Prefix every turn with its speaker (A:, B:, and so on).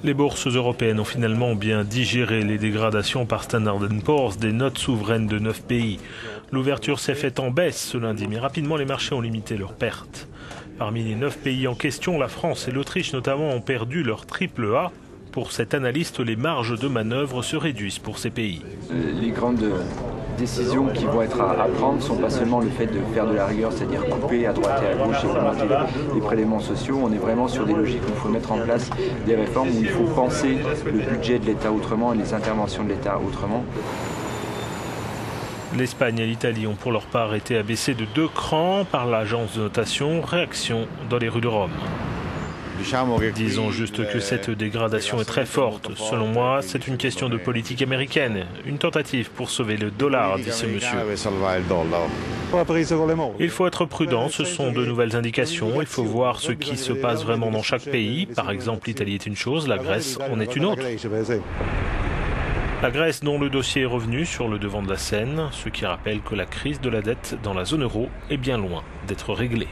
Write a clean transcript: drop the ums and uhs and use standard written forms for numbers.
A: Les bourses européennes ont finalement bien digéré les dégradations par Standard & Poor's des notes souveraines de 9 pays. L'ouverture s'est faite en baisse ce lundi, mais rapidement les marchés ont limité leurs pertes. Parmi les 9 pays en question, la France et l'Autriche notamment ont perdu leur triple A. Pour cet analyste, les marges de manœuvre se réduisent pour ces pays.
B: Les grandes décisions qui vont être à prendre ne sont pas seulement le fait de faire de la rigueur, c'est-à-dire couper à droite et à gauche et augmenter les prélèvements sociaux. On est vraiment sur des logiques où il faut mettre en place des réformes, où il faut penser le budget de l'État autrement et les interventions de l'État autrement.
A: L'Espagne et l'Italie ont pour leur part été abaissées de 2 crans par l'agence de notation. Réaction dans les rues de Rome. Disons juste que cette dégradation est très forte. Selon moi, c'est une question de politique américaine. Une tentative pour sauver le dollar, dit ce monsieur. Il faut être prudent, ce sont de nouvelles indications. Il faut voir ce qui se passe vraiment dans chaque pays. Par exemple, l'Italie est une chose, la Grèce en est une autre. La Grèce dont le dossier est revenu sur le devant de la scène, ce qui rappelle que la crise de la dette dans la zone euro est bien loin d'être réglée.